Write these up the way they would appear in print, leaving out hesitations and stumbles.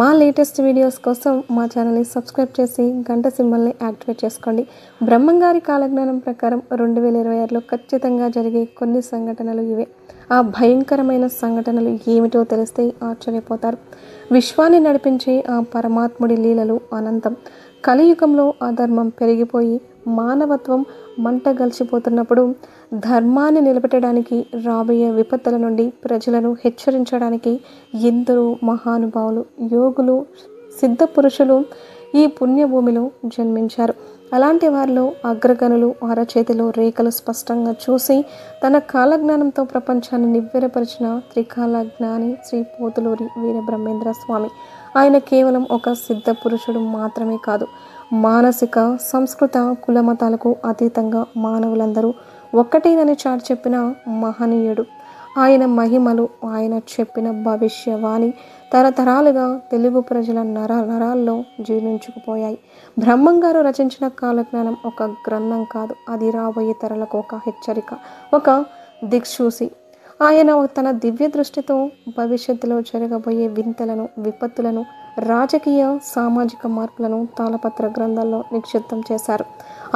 మా latest videos కోసం మా ఛానల్ని సబ్స్క్రైబ్ చేసి గంట సింబల్ని యాక్టివేట్ చేసుకోండి. బ్రహ్మంగారి కాలజ్ఞానం ప్రకారం 2026లో ఖచ్చితంగా జరిగే కొన్ని సంఘటనలు ఇవే. ఆ భయంకరమైన సంఘటనలు ఏమిటో తెలిస్తే ఆశ్చర్యపోతారు. విశ్వాన్ని నడిపించే ఆ పరమాత్ముడి లీలలు అనంతం. కలియుగంలో అధర్మం పెరిగిపోయి మానవత్వం మంట గలిచిపోతున్నప్పుడు ధర్మాన్ని నిలబెట్టడానికి రాబోయే విపత్తుల నుండి ప్రజలను హెచ్చరించడానికి ఎందరో మహానుభావులు, యోగులు, సిద్ధ పురుషులు ఈ పుణ్యభూమిలో జన్మించారు. అలాంటి వారిలో అగ్రగణులు అరచేతిలో రేఖలు స్పష్టంగా చూసి తన కాలజ్ఞానంతో ప్రపంచాన్ని నివ్వెరపరిచిన త్రికాల జ్ఞాని శ్రీ పోతులూరి వీరబ్రహ్మేంద్ర స్వామి. ఆయన కేవలం ఒక సిద్ధ పురుషుడు మాత్రమే కాదు, మానసిక, సంస్కృత, కులమతాలకు అతీతంగా మానవులందరూ ఒక్కటేనని చాటి చెప్పిన మహనీయుడు. ఆయన మహిమలు, ఆయన చెప్పిన భవిష్యవాణి తరతరాలుగా తెలుగు ప్రజల నరాల్లో జీర్ణించుకుపోయాయి. బ్రహ్మంగారు రచించిన కాలజ్ఞానం ఒక గ్రంథం కాదు, అది రాబోయే తరాలకు ఒక హెచ్చరిక, ఒక దిక్సూచి. ఆయన తన దివ్య దృష్టితో భవిష్యత్తులో జరగబోయే వింతలను, విపత్తులను, రాజకీయ, సామాజిక మార్పులను తాళపత్ర గ్రంథాల్లో నిక్షిప్తం చేశారు.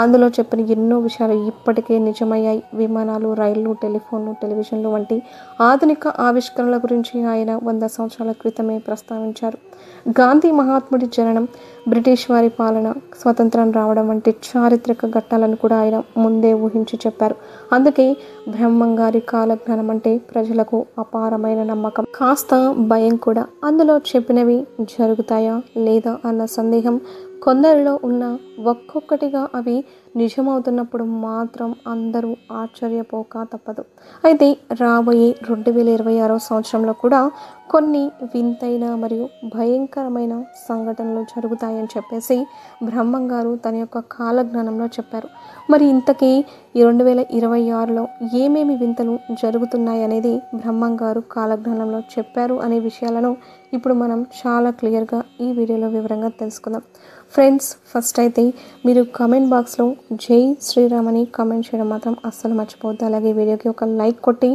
అందులో చెప్పిన ఎన్నో విషయాలు ఇప్పటికే నిజమయ్యాయి. విమానాలు, రైళ్లు, టెలిఫోన్లు, టెలివిజన్లు వంటి ఆధునిక ఆవిష్కరణల గురించి ఆయన 100 సంవత్సరాల క్రితమే ప్రస్తావించారు. గాంధీ మహాత్ముడి జననం, బ్రిటిష్ వారి పాలన, స్వతంత్రం రావడం వంటి చారిత్రక ఘట్టాలను కూడా ఆయన ముందే ఊహించి చెప్పారు. అందుకే బ్రహ్మంగారి కాలజ్ఞానం అంటే ప్రజలకు అపారమైన నమ్మకం, కాస్త భయం కూడా. అందులో చెప్పినవి జరుగుతాయా లేదా అన్న సందేహం కొందరిలో ఉన్న ఒక్కొక్కటిగా అవి నిజమవుతున్నప్పుడు మాత్రం అందరూ ఆశ్చర్యపోక తప్పదు. అయితే రాబోయే 2026 సంవత్సరంలో కూడా కొన్ని వింతైన మరియు భయంకరమైన సంఘటనలు జరుగుతాయని చెప్పేసి బ్రహ్మంగారు తన యొక్క కాలజ్ఞానంలో చెప్పారు. మరి ఇంతకీ ఈ 2026లో ఏమేమి వింతలు జరుగుతున్నాయి అనేది బ్రహ్మంగారు కాలజ్ఞానంలో చెప్పారు అనే విషయాలను ఇప్పుడు మనం చాలా క్లియర్గా ఈ వీడియోలో వివరంగా తెలుసుకుందాం. ఫ్రెండ్స్, ఫస్ట్ అయితే మీరు కామెంట్ బాక్స్లో జై శ్రీరామ్ అని కామెంట్ చేయడం మాత్రం అస్సలు మర్చిపోవద్దు. అలాగే వీడియోకి ఒక లైక్ కొట్టి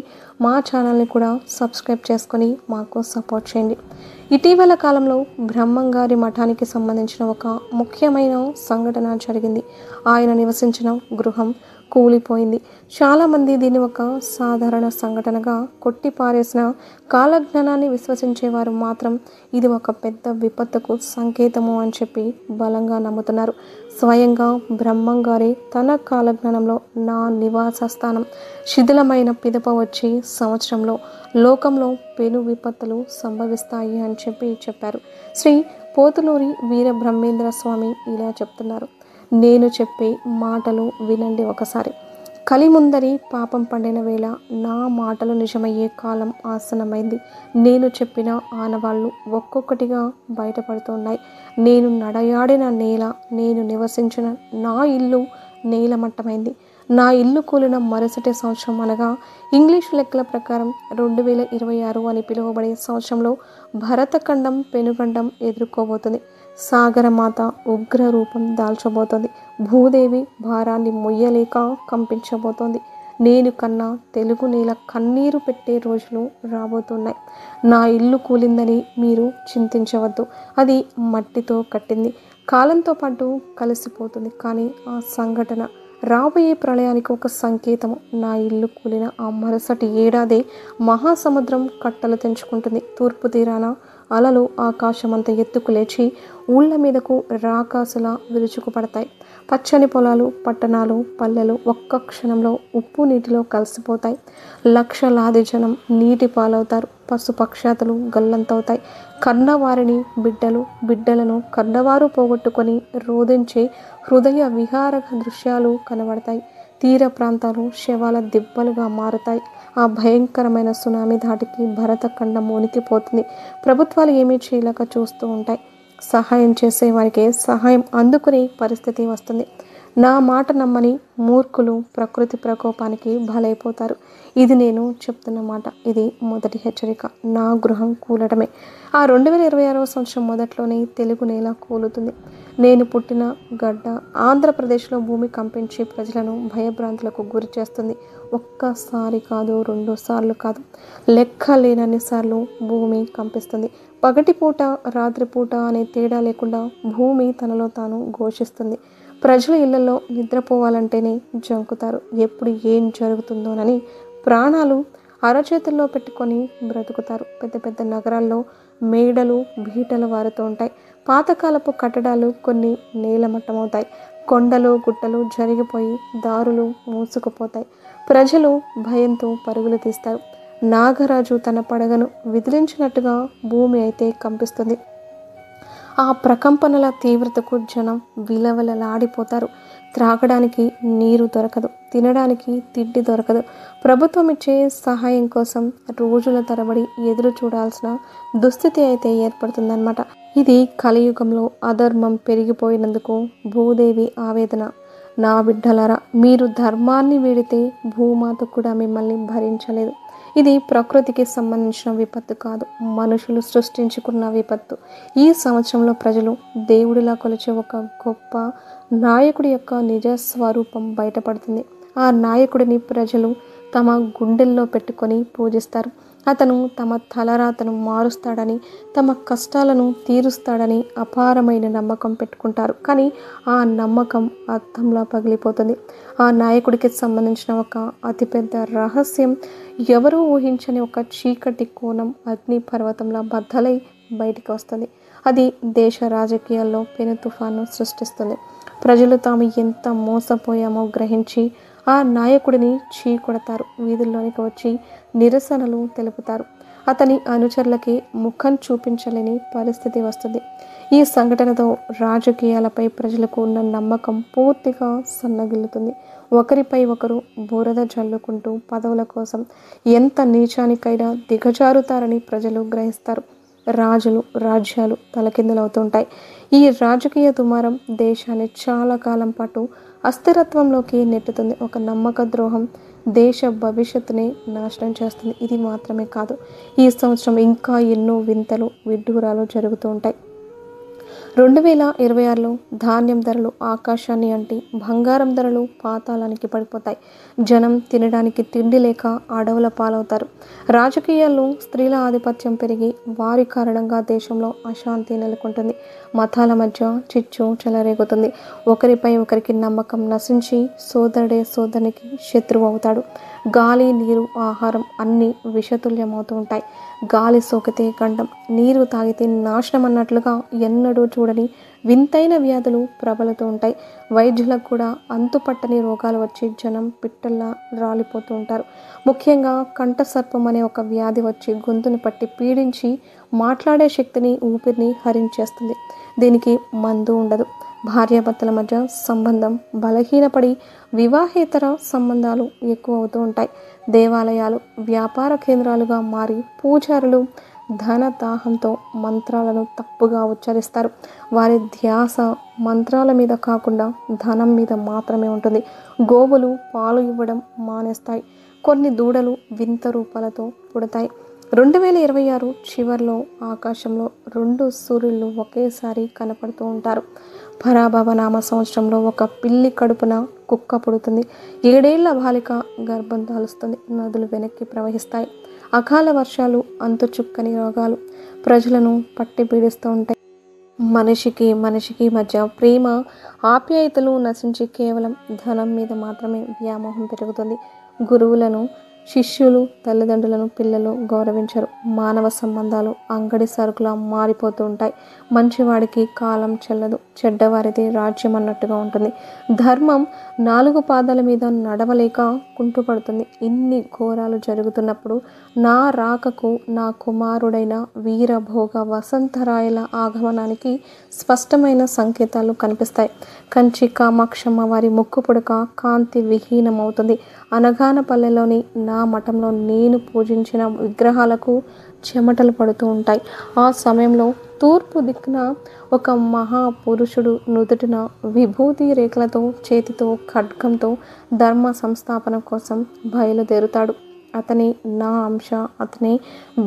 మా ఛానల్ని కూడా సబ్స్క్రైబ్ చేసుకొని మాకు సపోర్ట్ చేయండి. ఇటీవల కాలంలో బ్రహ్మంగారి మఠానికి సంబంధించిన ఒక ముఖ్యమైన సంఘటన జరిగింది. ఆయన నివసించిన గృహం కూలిపోయింది. చాలామంది దీన్ని ఒక సాధారణ సంఘటనగా కొట్టిపారేసిన కాలజ్ఞానాన్ని విశ్వసించేవారు మాత్రం ఇది ఒక పెద్ద విపత్తుకు సంకేతము అని చెప్పి బలంగా నమ్ముతున్నారు. స్వయంగా బ్రహ్మంగారే తన కాలజ్ఞానంలో నా నివాస స్థానం శిథిలమైన పిదప వచ్చి సంవత్సరంలో లోకంలో పెను విపత్తులు సంభవిస్తాయి అని చెప్పారు. శ్రీ పోతులూరి వీరబ్రహ్మేంద్ర స్వామి ఇలా చెప్తున్నారు. నేను చెప్పే మాటలు వినండి ఒకసారి. కలిముందరి పాపం పండిన వేళ నా మాటలు నిజమయ్యే కాలం ఆసన్నమైంది. నేను చెప్పిన ఆనవాళ్ళు ఒక్కొక్కటిగా బయటపడుతున్నాయి. నేను నడయాడిన నేల, నేను నివసించిన నా ఇల్లు నేలమట్టమైంది. నా ఇల్లు కూలిన మరుసటి సంవత్సరం అనగా ఇంగ్లీష్ లెక్కల ప్రకారం 2026 అని పిలువబడే సంవత్సరంలో భరతఖండం పెనుగండం ఎదుర్కోబోతుంది. సాగరమాత ఉగ్ర రూపం దాల్చబోతోంది. భూదేవి భారాన్ని మొయ్యలేక కంపించబోతోంది. నేను కన్నా తెలుగు నేల కన్నీరు పెట్టే రోజులు రాబోతున్నాయి. నా ఇల్లు కూలిందని మీరు చింతించవద్దు. అది మట్టితో కట్టింది, కాలంతో పాటు కలిసిపోతుంది. కానీ ఆ సంఘటన రాబోయే ప్రళయానికి ఒక సంకేతము. నా ఇల్లు కూలిన ఆ మరుసటి ఏడాది మహాసముద్రం కట్టలు తెంచుకుంటుంది. తూర్పు తీరాన అలలు ఆకాశమంత ఎత్తుకు లేచి ఊళ్ళ మీదకు రాకాసులా విరుచుకుపడతాయి. పచ్చని పొలాలు, పట్టణాలు, పల్లెలు ఒక్క క్షణంలో ఉప్పు నీటిలో కలిసిపోతాయి. లక్షలాది జనం నీటి పాలవుతారు. పశుపక్షాతులు గల్లంతవుతాయి. కన్నవారిని బిడ్డలను కన్నవారు పోగొట్టుకొని రోధించే హృదయ విహారక దృశ్యాలు కనబడతాయి. తీర ప్రాంతాలు శవాల దిబ్బలుగా మారుతాయి. ఆ భయంకరమైన సునామీ ధాటికి భరతఖండం వణికిపోతుంది. ప్రభుత్వాలు ఏమీ చేయలేక చూస్తూ ఉంటాయి. సహాయం చేసే వారికి సహాయం అందుకునే పరిస్థితి వస్తుంది. నా మాట నమ్మని మూర్ఖులు ప్రకృతి ప్రకోపానికి బలైపోతారు. ఇది నేను చెప్తున్న మాట. ఇది మొదటి హెచ్చరిక. నా గృహం కూలడమే. ఆ 2026 సంవత్సరం మొదట్లోనే తెలుగు నేల కూలుతుంది. నేను పుట్టిన గడ్డ ఆంధ్రప్రదేశ్లో భూమి కంపించి ప్రజలను భయభ్రాంతులకు గురి చేస్తుంది. ఒక్కసారి కాదు, 2 సార్లు కాదు, లెక్క లేనన్ని సార్లు భూమి కంపిస్తుంది. పగటిపూట రాత్రిపూట అనే తేడా లేకుండా భూమి తనలో తాను ఘోషిస్తుంది. ప్రజలు ఇళ్లలో నిద్రపోవాలంటేనే జంకుతారు. ఎప్పుడు ఏం జరుగుతుందోనని ప్రాణాలు అరచేతుల్లో పెట్టుకొని బ్రతుకుతారు. పెద్ద పెద్ద నగరాల్లో మేడలు బీటలు వారుతూ ఉంటాయి. పాతకాలపు కట్టడాలు కొన్ని నేలమట్టమవుతాయి. కొండలు గుట్టలు జరిగిపోయి దారులు మూసుకుపోతాయి. ప్రజలు భయంతో పరుగులు తీస్తారు. నాగరాజు తన పడగను విదిలించినట్టుగా భూమి అయితే కంపిస్తుంది. ఆ ప్రకంపనల తీవ్రతకు జనం విలవలలాడిపోతారు. త్రాగడానికి నీరు దొరకదు, తినడానికి తిండి దొరకదు. ప్రభుత్వం ఇచ్చే సహాయం కోసం రోజుల తరబడి ఎదురు చూడాల్సిన దుస్థితి అయితే ఏర్పడుతుందన్నమాట. ఇది కలియుగంలో అధర్మం పెరిగిపోయినందుకు భూదేవి ఆవేదన. నా బిడ్డలారా, మీరు ధర్మాన్ని వీడితే భూమాత కూడా మిమ్మల్ని భరించలేదు. ఇది ప్రకృతికి సంబంధించిన విపత్తు కాదు, మనుషులు సృష్టించుకున్న విపత్తు. ఈ సంవత్సరంలో ప్రజలు దేవుడిలా కొలిచే ఒక గొప్ప నాయకుడి యొక్క నిజ స్వరూపం బయటపడుతుంది. ఆ నాయకుడిని ప్రజలు తమ గుండెల్లో పెట్టుకొని పూజిస్తారు. అతను తమ తలరాతను మారుస్తాడని, తమ కష్టాలను తీరుస్తాడని అపారమైన నమ్మకం పెట్టుకుంటారు. కానీ ఆ నమ్మకం అర్థంలా పగిలిపోతుంది. ఆ నాయకుడికి సంబంధించిన ఒక అతిపెద్ద రహస్యం, ఎవరూ ఊహించని ఒక చీకటి కోణం అగ్ని పర్వతంలా బద్దలై బయటికి వస్తుంది. అది దేశ రాజకీయాల్లో పెను తుఫాను సృష్టిస్తుంది. ప్రజలు తాము ఎంత మోసపోయామో గ్రహించి ఆ నాయకుడిని చీకొడతారు. వీధుల్లోనికి వచ్చి నిరసనలు తెలుపుతారు. అతని అనుచరులకి ముఖం చూపించలేని పరిస్థితి వస్తుంది. ఈ సంఘటనతో రాజకీయాలపై ప్రజలకు ఉన్న నమ్మకం పూర్తిగా సన్నగిల్లుతుంది. ఒకరిపై ఒకరు బురద జల్లుకుంటూ పదవుల కోసం ఎంత నీచానికైనా దిగజారుతారని ప్రజలు గ్రహిస్తారు. రాజులు రాజ్యాలు తలకిందులవుతుంటాయి. ఈ రాజకీయ దుమారం దేశాన్ని చాలా కాలం పాటు అస్థిరత్వంలోకి నెట్టుతుంది. ఒక నమ్మక ద్రోహం దేశ భవిష్యత్తునే నాశనం చేస్తుంది. ఇది మాత్రమే కాదు, ఈ సంవత్సరం ఇంకా ఎన్నో వింతలు విడ్డూరాలు జరుగుతూ ఉంటాయి. 2026లో ధాన్యం ధరలు ఆకాశాన్ని అంటి, బంగారం ధరలు పాతాళానికి పడిపోతాయి. జనం తినడానికి తిండి లేక అడవుల పాలవుతారు. రాజకీయాల్లో స్త్రీల ఆధిపత్యం పెరిగి వారి కారణంగా దేశంలో అశాంతి నెలకొంటుంది. మతాల మధ్య చిచ్చు చెలరేగుతుంది. ఒకరిపై ఒకరికి నమ్మకం నశించి సోదరుడే సోదరునికి శత్రువు అవుతాడు. గాలి నీరు ఆహారం అన్నీ విషతుల్యమవుతూ ఉంటాయి. గాలి సోకితే గండం, నీరు తాగితే నాశనం అన్నట్లుగా ఎన్నడూ చూడని వింతైన వ్యాధులు ప్రబలుతూ ఉంటాయి. వైద్యులకు కూడా అంతుపట్టని రోగాలు వచ్చి జనం పిట్టల్లా రాలిపోతూ ఉంటారు. ముఖ్యంగా కంఠసర్పం అనే ఒక వ్యాధి వచ్చి గొంతుని పట్టి పీడించి మాట్లాడే శక్తిని ఊపిరిని హరించేస్తుంది. దీనికి మందు ఉండదు. భార్యాభర్తల మధ్య సంబంధం బలహీనపడి వివాహేతర సంబంధాలు ఎక్కువ అవుతూ ఉంటాయి. దేవాలయాలు వ్యాపార కేంద్రాలుగా మారి పూజారులు ధన దాహంతో మంత్రాలను తప్పుగా ఉచ్చరిస్తారు. వారి ధ్యాస మంత్రాల మీద కాకుండా ధనం మీద మాత్రమే ఉంటుంది. గోవులు పాలు ఇవ్వడం మానేస్తాయి. కొన్ని దూడలు వింత రూపాలతో పుడతాయి. 2026 చివరిలో ఆకాశంలో 2 సూర్యులు ఒకేసారి కనపడుతూ ఉంటారు. పరాభవ నామ సంవత్సరంలో ఒక పిల్లి కడుపున కుక్క పుడుతుంది. 7 ఏళ్ల బాలిక గర్భం దాలుస్తుంది. నదులు వెనక్కి ప్రవహిస్తాయి. అకాల వర్షాలు, అంతుచుక్కని రోగాలు ప్రజలను పట్టి పీడిస్తూ ఉంటాయి. మనిషికి మధ్య ప్రేమ ఆప్యాయతలు నశించి కేవలం ధనం మీద మాత్రమే వ్యామోహం పెరుగుతుంది. గురువులను శిష్యులు, తల్లిదండ్రులను పిల్లలు గౌరవించరు. మానవ సంబంధాలు అంగడి సరుకులా మారిపోతూ ఉంటాయి. మంచివాడికి కాలం చెల్లదు, చెడ్డవారిది రాజ్యం అన్నట్టుగా ఉంటుంది. ధర్మం 4 పాదాల మీద నడవలేక కుంటుపడుతుంది. ఇన్ని ఘోరాలు జరుగుతున్నప్పుడు నా రాకకు నా కుమారుడైన వీరభోగ వసంతరాయల ఆగమనానికి స్పష్టమైన సంకేతాలు కనిపిస్తాయి. కంచి కామాక్షమ్మ వారి ముక్కు పుడక కాంతి విహీనమవుతుంది. అనగానపల్లెలోని నా మఠంలో నేను పూజించిన విగ్రహాలకు చెమటలు పడుతూ ఉంటాయి. ఆ సమయంలో తూర్పు దిక్కున ఒక మహాపురుషుడు నుదుటిన విభూతి రేఖలతో, చేతితో ఖడ్గంతో ధర్మ సంస్థాపన కోసం బయలుదేరుతాడు. అతనే నా అంశ, అతనే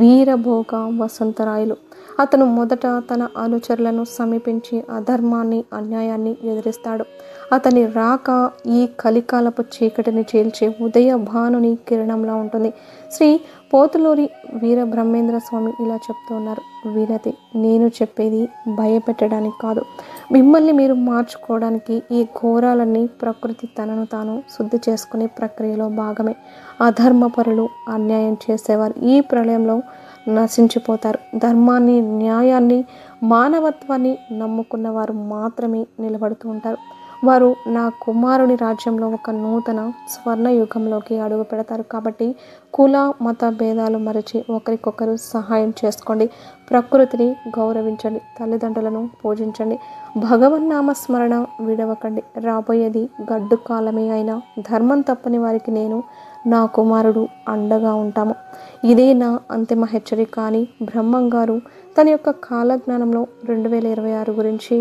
వీరభోగ వసంతరాయలు. అతను మొదట తన అనుచరులను సమీపించి అధర్మాన్ని, అన్యాయాన్ని ఎదిరిస్తాడు. అతని రాక ఈ కలికాలపు చీకటిని చీల్చే ఉదయ భానుని కిరణంలా ఉంటుంది. శ్రీ పోతులూరి వీరబ్రహ్మేంద్ర స్వామి ఇలా చెప్తూ ఉన్నారు. వినతి, నేను చెప్పేది భయపెట్టడానికి కాదు, మిమ్మల్ని మీరు మార్చుకోవడానికి. ఈ ఘోరాలన్నీ ప్రకృతి తనను తాను శుద్ధి చేసుకునే ప్రక్రియలో భాగమే. అధర్మపరులు, అన్యాయం చేసేవారు ఈ ప్రళయంలో నశించిపోతారు. ధర్మాన్ని, న్యాయాన్ని, మానవత్వాన్ని నమ్ముకున్న వారు మాత్రమే నిలబడుతూ ఉంటారు. వారు నా కుమారుని రాజ్యంలో ఒక నూతన స్వర్ణయుగంలోకి అడుగు పెడతారు. కాబట్టి కుల మత భేదాలు మరచి ఒకరికొకరు సహాయం చేసుకోండి. ప్రకృతిని గౌరవించండి. తల్లిదండ్రులను పూజించండి. భగవన్నామ స్మరణ విడవకండి. రాబోయేది గడ్డు కాలమే అయినా ధర్మం తప్పని వారికి నేను, నా కుమారుడు అండగా ఉంటాము. ఇదే నా అంతిమ హెచ్చరిక అని బ్రహ్మంగారు తన యొక్క కాలజ్ఞానంలో 2026 గురించి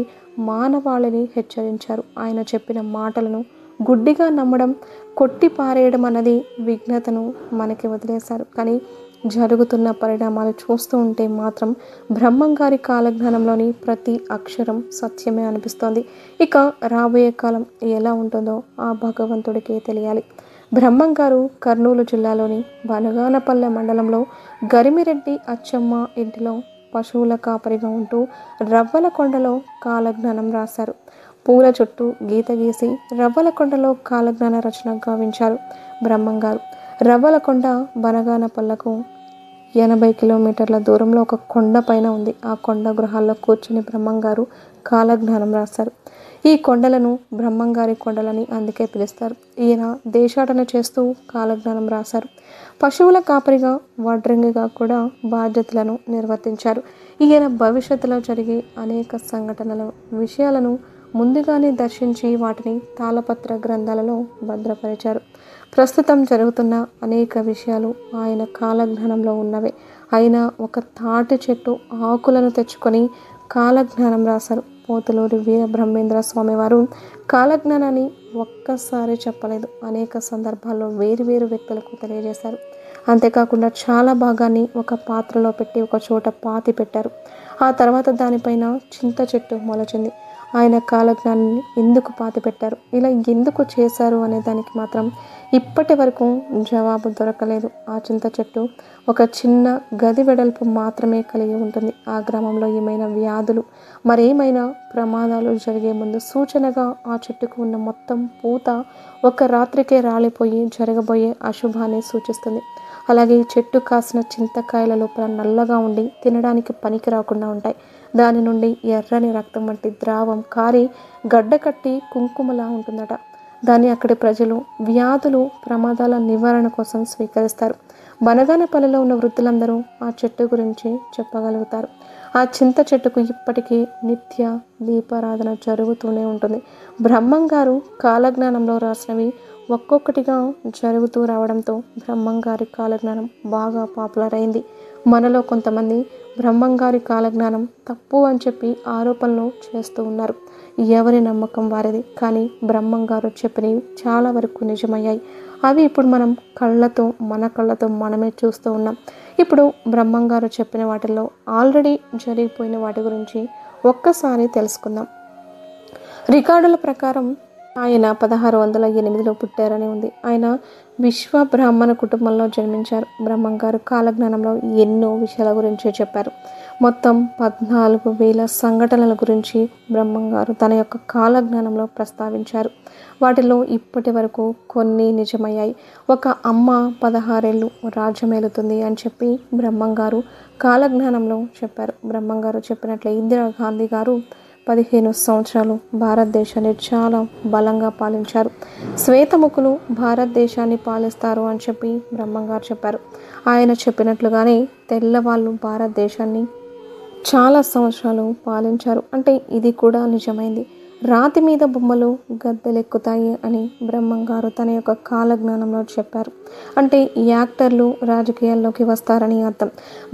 మానవాళిని హెచ్చరించారు. ఆయన చెప్పిన మాటలను గుడ్డిగా నమ్మడం, కొట్టి పారేయడం అన్నది విఘ్నతను మనకి వదిలేశారు. కానీ జరుగుతున్న పరిణామాలు చూస్తూ ఉంటే మాత్రం బ్రహ్మంగారి కాలజ్ఞానంలోని ప్రతి అక్షరం సత్యమే అనిపిస్తోంది. ఇక రాబోయే కాలం ఎలా ఉంటుందో ఆ భగవంతుడికే తెలియాలి. బ్రహ్మంగారు కర్నూలు జిల్లాలోని బనగానపల్లె మండలంలో గరిమిరెడ్డి అచ్చమ్మ ఇంటిలో పశువుల కాపరిగా ఉంటూ రవ్వలకొండలో కాలజ్ఞానం రాశారు. పూల చుట్టూ గీత గీసి రవ్వలకొండలో కాలజ్ఞాన రచన గావించారు బ్రహ్మంగారు. రవ్వలకొండ బనగానపల్లెకు 80 కిలోమీటర్ల దూరంలో ఒక కొండ పైన ఉంది. ఆ కొండ గృహాల్లో కూర్చుని బ్రహ్మంగారు కాలజ్ఞానం రాశారు. ఈ కొండలను బ్రహ్మంగారి కొండలని అందుకే పిలుస్తారు. ఈయన దేశాటన చేస్తూ కాలజ్ఞానం రాశారు. పశువుల కాపరిగా, వడ్రంగిగా కూడా బాధ్యతలను నిర్వర్తించారు. ఈయన భవిష్యత్తులో జరిగే అనేక సంఘటనల విషయాలను ముందుగానే దర్శించి వాటిని తాళపత్ర గ్రంథాలలో భద్రపరిచారు. ప్రస్తుతం జరుగుతున్న అనేక విషయాలు ఆయన కాలజ్ఞానంలో ఉన్నవే. అయినా ఒక తాటి చెట్టు ఆకులను తెచ్చుకొని కాలజ్ఞానం రాశారు. పోతులూరి వీరబ్రహ్మేంద్ర స్వామి వారు కాలజ్ఞానాన్ని ఒక్కసారి చెప్పలేదు, అనేక సందర్భాల్లో వేరువేరు వ్యక్తులకు తెలియజేశారు. అంతేకాకుండా చాలా భాగాన్ని ఒక పాత్రలో పెట్టి ఒక చోట పాతి పెట్టారు. ఆ తర్వాత దానిపైన చింత చెట్టు మొలచింది. ఆయన కాలజ్ఞానాన్ని ఎందుకు పాతి పెట్టారు, ఇలా ఎందుకు చేశారు అనే దానికి మాత్రం ఇప్పటి వరకు జవాబు దొరకలేదు. ఆ చింత చెట్టు ఒక చిన్న గది వెడల్పు మాత్రమే కలిగి ఉంటుంది. ఆ గ్రామంలో ఏమైనా వ్యాధులు, మరేమైనా ప్రమాదాలు జరిగే ముందు సూచనగా ఆ చెట్టుకు ఉన్న మొత్తం పూత ఒక రాత్రికే రాలిపోయి జరగబోయే అశుభాన్ని సూచిస్తుంది. అలాగే ఈ చెట్టు కాసిన చింతకాయల లోపల నల్లగా ఉండి తినడానికి పనికి రాకుండా ఉంటాయి. దాని నుండి ఎర్రని రక్తం వంటి ద్రావం కారి గడ్డ కట్టి కుంకుమలా ఉంటుందట. దాన్ని అక్కడి ప్రజలు వ్యాధులు, ప్రమాదాల నివారణ కోసం స్వీకరిస్తారు. బనగానపల్లిలో ఉన్న వృద్ధులందరూ ఆ చెట్టు గురించి చెప్పగలుగుతారు. ఆ చింత చెట్టుకు ఇప్పటికీ నిత్య దీపారాధన జరుగుతూనే ఉంటుంది. బ్రహ్మంగారు కాలజ్ఞానంలో రాసినవి ఒక్కొక్కటిగా జరుగుతూ రావడంతో బ్రహ్మంగారి కాలజ్ఞానం బాగా పాపులర్ అయింది. మనలో కొంతమంది బ్రహ్మంగారి కాలజ్ఞానం తప్పు అని చెప్పి ఆరోపణలు చేస్తూ ఉన్నారు. ఎవరి నమ్మకం వారిది. కానీ బ్రహ్మంగారు చెప్పినవి చాలా వరకు నిజమయ్యాయి. అవి ఇప్పుడు మనం మన కళ్ళతో మనమే చూస్తూ ఉన్నాం. ఇప్పుడు బ్రహ్మంగారు చెప్పిన వాటిల్లో ఆల్రెడీ జరిగిపోయిన వాటి గురించి ఒక్కసారి తెలుసుకుందాం. రికార్డుల ప్రకారం ఆయన 1608లో పుట్టారని ఉంది. ఆయన విశ్వ బ్రాహ్మణ కుటుంబంలో జన్మించారు. బ్రహ్మంగారు కాలజ్ఞానంలో ఎన్నో విషయాల గురించి చెప్పారు. మొత్తం 14,000 సంఘటనల గురించి బ్రహ్మంగారు తన యొక్క కాలజ్ఞానంలో ప్రస్తావించారు. వాటిలో ఇప్పటి వరకు కొన్ని నిజమయ్యాయి. ఒక అమ్మ 16 ఏళ్ళు రాజ్యమేలుతుంది అని చెప్పి బ్రహ్మంగారు కాలజ్ఞానంలో చెప్పారు. బ్రహ్మంగారు చెప్పినట్లే ఇందిరాగాంధీ గారు 15 సంవత్సరాలు భారతదేశాన్ని చాలా బలంగా పాలించారు. శ్వేతముఖులు భారతదేశాన్ని పాలిస్తారు అని చెప్పి బ్రహ్మంగారు చెప్పారు. ఆయన చెప్పినట్లుగానే తెల్లవాళ్ళు భారతదేశాన్ని చాలా సంవత్సరాలు పాలించారు. అంటే ఇది కూడా నిజమైంది. రాతి మీద బొమ్మలు గద్దెలెక్కుతాయి అని బ్రహ్మంగారు తన యొక్క కాలజ్ఞానంలో చెప్పారు. అంటే యాక్టర్లు రాజకీయాల్లోకి వస్తారని అర్థం.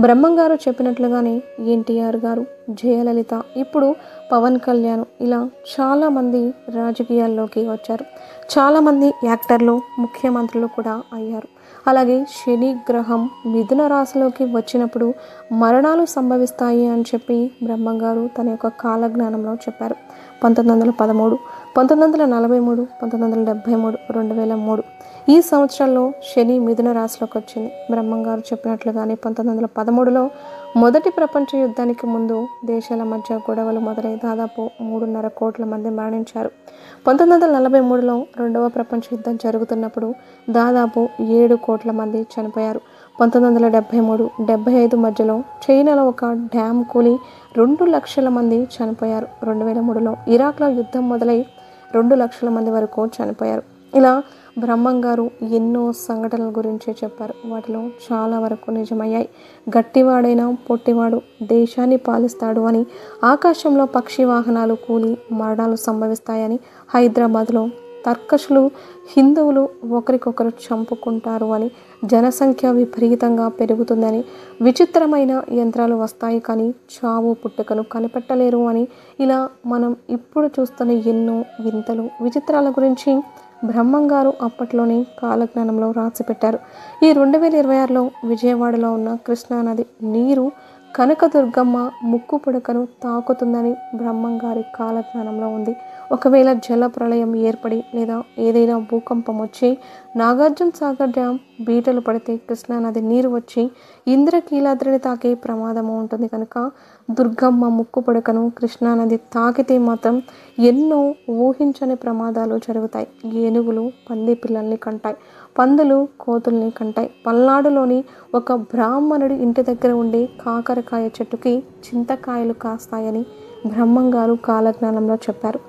బ్రహ్మంగారు చెప్పినట్లుగానే ఎన్టీఆర్ గారు, జయలలిత, ఇప్పుడు పవన్ కళ్యాణ్, ఇలా చాలామంది రాజకీయాల్లోకి వచ్చారు. చాలామంది యాక్టర్లు, ముఖ్యమంత్రులు కూడా అయ్యారు. అలాగే శని గ్రహం మిథున రాశిలోకి వచ్చినప్పుడు మరణాలు సంభవిస్తాయి అని చెప్పి బ్రహ్మంగారు తన యొక్క కాలజ్ఞానంలో చెప్పారు. 1913, 1943, 1973, 2003 ఈ సంవత్సరాల్లో శని మిథున రాశిలోకి వచ్చింది. బ్రహ్మంగారు చెప్పినట్లుగానే 1913లో మొదటి ప్రపంచ యుద్ధానికి ముందు దేశాల మధ్య గొడవలు మొదలై దాదాపు 3.5 కోట్ల మంది మరణించారు. 1943లో రెండవ ప్రపంచ యుద్ధం జరుగుతున్నప్పుడు దాదాపు 7 కోట్ల మంది చనిపోయారు. 1973-75 మధ్యలో చైనాలో ఒక డ్యామ్ కూలి 2 లక్షల మంది చనిపోయారు. 2003లో ఇరాక్లో యుద్ధం మొదలై 2 లక్షల మంది వరకు చనిపోయారు. ఇలా బ్రహ్మంగారు ఎన్నో సంఘటనల గురించి చెప్పారు. వాటిలో చాలా వరకు నిజమయ్యాయి. గట్టివాడైనా పొట్టివాడు దేశాన్ని పాలిస్తాడు అని, ఆకాశంలో పక్షి వాహనాలు కూలి మరణాలు సంభవిస్తాయని, హైదరాబాద్లో తర్కషులు హిందువులు ఒకరికొకరు చంపుకుంటారు అని, జనసంఖ్య విపరీతంగా పెరుగుతుందని, విచిత్రమైన యంత్రాలు వస్తాయి కానీ చావు పుట్టుకను కనిపెట్టలేరు అని, ఇలా మనం ఇప్పుడు చూస్తున్న ఎన్నో వింతలు విచిత్రాల గురించి బ్రహ్మంగారు అప్పట్లోనే కాలజ్ఞానంలో రాసిపెట్టారు. ఈ 2026లో విజయవాడలో ఉన్న కృష్ణానది నీరు కనకదుర్గమ్మ ముక్కు పుడకను తాకుతుందని బ్రహ్మంగారి కాలజ్ఞానంలో ఉంది. ఒకవేళ జల ప్రళయం ఏర్పడి లేదా ఏదైనా భూకంపం వచ్చి నాగార్జున సాగర్ డ్యామ్ బీటలు పడితే కృష్ణానది నీరు వచ్చి ఇంద్రకీలాద్రిని తాకే ప్రమాదము ఉంటుంది. కనుక దుర్గమ్మ ముక్కు పుడకను కృష్ణానది తాకితే మాత్రం ఎన్నో ఊహించని ప్రమాదాలు జరుగుతాయి. ఏనుగులు పంది పిల్లల్ని కంటాయి, పందులు కోతుల్ని కంటాయి. పల్నాడులోని ఒక బ్రాహ్మణుడి ఇంటి దగ్గర ఉండే కాకరకాయ చెట్టుకి చింతకాయలు కాస్తాయని బ్రహ్మంగారు కాలజ్ఞానంలో చెప్పారు.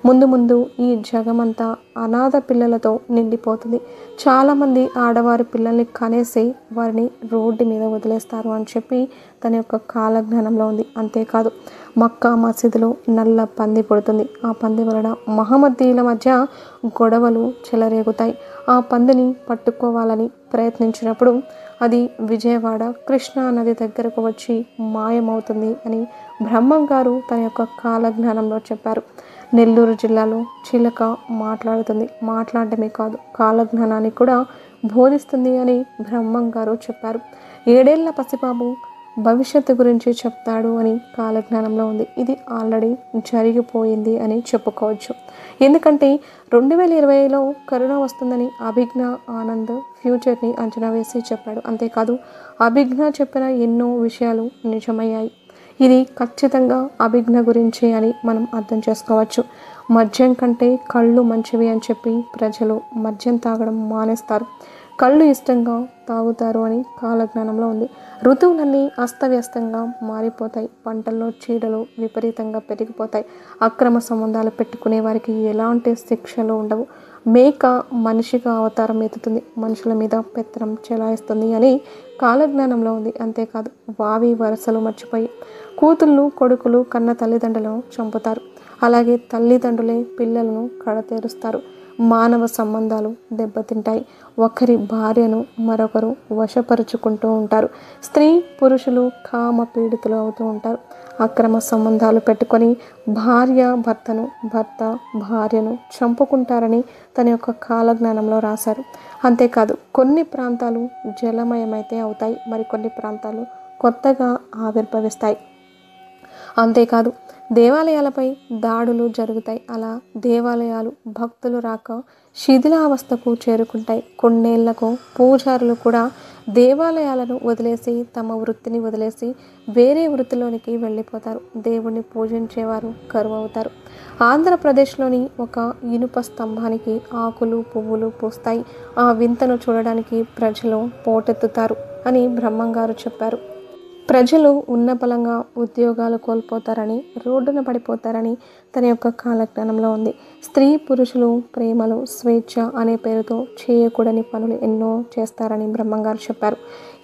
ముందు ముందు ఈ జగమంతా అనాథ పిల్లలతో నిండిపోతుంది. చాలామంది ఆడవారి పిల్లల్ని కనేసి వారిని రోడ్డు మీద వదిలేస్తారు అని చెప్పి తన యొక్క కాలజ్ఞానంలో ఉంది. అంతేకాదు మక్కా మసీదులో నల్ల పంది పుడుతుంది. ఆ పంది వలన మహమ్మదీయుల మధ్య గొడవలు చెలరేగుతాయి. ఆ పందిని పట్టుకోవాలని ప్రయత్నించినప్పుడు అది విజయవాడ కృష్ణా నది దగ్గరకు వచ్చి మాయమవుతుంది అని బ్రహ్మంగారు తన యొక్క కాలజ్ఞానంలో చెప్పారు. నెల్లూరు జిల్లాలో చిలక మాట్లాడుతుంది. మాట్లాడటమే కాదు కాలజ్ఞానాన్ని కూడా బోధిస్తుంది అని బ్రహ్మంగారు చెప్పారు. 7 ఏళ్ల పసిబాబు భవిష్యత్తు గురించి చెప్తాడు అని కాలజ్ఞానంలో ఉంది. ఇది ఆల్రెడీ జరిగిపోయింది అని చెప్పుకోవచ్చు. ఎందుకంటే 2020లో కరోనా వస్తుందని అభిజ్ఞ ఆనంద్ ఫ్యూచర్ని అంచనా వేసి చెప్పాడు. అంతేకాదు అభిజ్ఞ చెప్పిన ఎన్నో విషయాలు నిజమయ్యాయి. ఇది ఖచ్చితంగా అభిజ్ఞ గురించి అని మనం అర్థం చేసుకోవచ్చు. మద్యం కంటే కళ్ళు మంచివి అని చెప్పి ప్రజలు మద్యం తాగడం మానేస్తారు, కళ్ళు ఇష్టంగా తాగుతారు అని కాలజ్ఞానంలో ఉంది. ఋతువులన్నీ అస్తవ్యస్తంగా మారిపోతాయి. పంటల్లో చీడలు విపరీతంగా పెరిగిపోతాయి. అక్రమ సంబంధాలు పెట్టుకునే వారికి ఎలాంటి శిక్షలు ఉండవు. మేక మనిషిగా అవతారం ఎత్తుతుంది, మనుషుల మీద పెత్తనం చెలాయిస్తుంది అని కాలజ్ఞానంలో ఉంది. అంతేకాదు వావి వరసలు మర్చిపోయి కూతుళ్ళు కొడుకులు కన్న తల్లిదండ్రులను చంపుతారు. అలాగే తల్లిదండ్రులే పిల్లలను కడతేరుస్తారు. మానవ సంబంధాలు దెబ్బతింటాయి. ఒకరి భార్యను మరొకరు వశపరుచుకుంటూ ఉంటారు. స్త్రీ పురుషులు కామ పీడితులు అవుతూ ఉంటారు. అక్రమ సంబంధాలు పెట్టుకొని భార్య భర్తను, భర్త భార్యను చంపుకుంటారని తన యొక్క కాలజ్ఞానంలో రాశారు. అంతేకాదు కొన్ని ప్రాంతాలు జలమయమైతే అవుతాయి, మరికొన్ని ప్రాంతాలు కొత్తగా ఆవిర్భవిస్తాయి. అంతేకాదు దేవాలయాలపై దాడులు జరుగుతాయి. అలా దేవాలయాలు భక్తులు రాక శిథిలావస్థకు చేరుకుంటాయి. కొన్నేళ్లకు పూజారులు కూడా దేవాలయాలను వదిలేసి తమ వృత్తిని వదిలేసి వేరే వృత్తిలోనికి వెళ్ళిపోతారు. దేవుణ్ణి పూజించేవారు కరువవుతారు. ఆంధ్రప్రదేశ్లోని ఒక ఇనుప స్తంభానికి ఆకులు పువ్వులు పూస్తాయి. ఆ వింతను చూడడానికి ప్రజలు పోటెత్తుతారు అని బ్రహ్మంగారు చెప్పారు. ప్రజలు ఉన్న బలంగా ఉద్యోగాలు కోల్పోతారని, రోడ్డున పడిపోతారని తన యొక్క కాలజ్ఞానంలో ఉంది. స్త్రీ పురుషులు ప్రేమలు స్వేచ్ఛ అనే పేరుతో చేయకూడని పనులు ఎన్నో చేస్తారని బ్రహ్మంగారు చెప్పారు.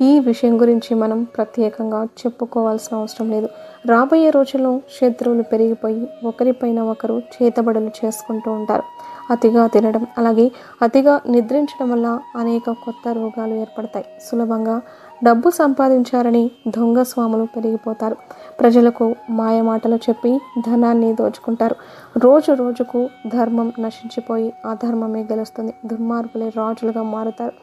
ఈ విషయం గురించి మనం ప్రత్యేకంగా చెప్పుకోవాల్సిన అవసరం లేదు. రాబోయే రోజుల్లో శత్రువులు పెరిగిపోయి ఒకరిపైన ఒకరు చేతబడులు చేసుకుంటూ ఉంటారు. అతిగా తినడం అలాగే అతిగా నిద్రించడం వల్ల అనేక కొత్త రోగాలు ఏర్పడతాయి. సులభంగా డబ్బు సంపాదించారని దొంగ స్వాములు పెరిగిపోతారు. ప్రజలకు మాయమాటలు చెప్పి ధనాన్ని దోచుకుంటారు. రోజు రోజుకు ధర్మం నశించిపోయి అధర్మమే గెలుస్తుంది. దుర్మార్గులే రాజులుగా మారుతారు.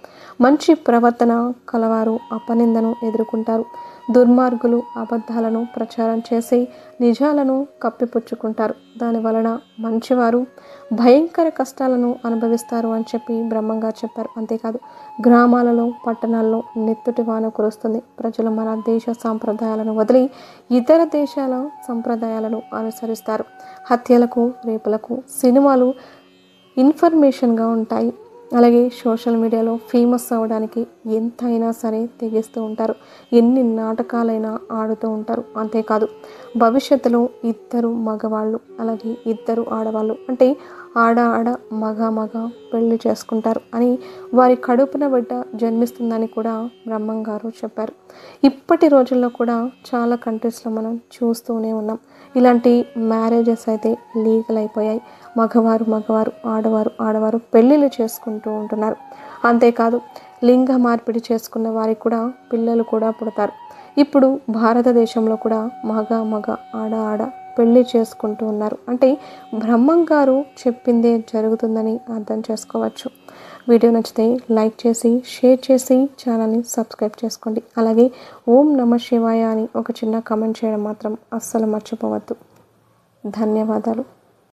మంచి ప్రవర్తన కలవారు అపనిందను ఎదుర్కొంటారు. దుర్మార్గులు అబద్ధాలను ప్రచారం చేసి నిజాలను కప్పిపుచ్చుకుంటారు. దాని వలన మంచివారు భయంకర కష్టాలను అనుభవిస్తారు అని చెప్పి బ్రహ్మంగారు చెప్పారు. అంతేకాదు గ్రామాలలో పట్టణాల్లో నెత్తుటి వాన కురుస్తుంది. ప్రజలు మన దేశ సాంప్రదాయాలను వదిలి ఇతర దేశాల సంప్రదాయాలను అనుసరిస్తారు. హత్యలకు, రేపులకు సినిమాలు ఇన్ఫర్మేషన్గా ఉంటాయి. అలాగే సోషల్ మీడియాలో ఫేమస్ అవ్వడానికి ఎంతైనా సరే తెగిస్తూ ఉంటారు. ఎన్ని నాటకాలైనా ఆడుతూ ఉంటారు. అంతేకాదు భవిష్యత్తులో ఇద్దరు మగవాళ్ళు అలాగే ఇద్దరు ఆడవాళ్ళు అంటే ఆడ మగ పెళ్లి చేసుకుంటారు అని వారి కడుపున బిడ్డ జన్మిస్తుందని కూడా బ్రహ్మంగారు చెప్పారు. ఇప్పటి రోజుల్లో కూడా చాలా కంట్రీస్లో మనం చూస్తూనే ఉన్నాం. ఇలాంటి మ్యారేజెస్ అయితే లీగల్ అయిపోయాయి. మగవారు ఆడవారు పెళ్ళిళ్ళు చేసుకుంటూ ఉంటున్నారు. అంతేకాదు లింగ మార్పిడి చేసుకున్న వారికి కూడా పిల్లలు కూడా పుడతారు. ఇప్పుడు భారతదేశంలో కూడా మగ ఆడ పెళ్ళి చేసుకుంటూ ఉన్నారు. అంటే బ్రహ్మంగారు చెప్పిందే జరుగుతుందని అర్థం చేసుకోవచ్చు. వీడియో నచ్చితే లైక్ చేసి షేర్ చేసి ఛానల్ని సబ్స్క్రైబ్ చేసుకోండి. అలాగే ఓం నమః శివాయ అని ఒక చిన్న కామెంట్ చేయడం మాత్రం అస్సలు మర్చిపోవద్దు. ధన్యవాదాలు.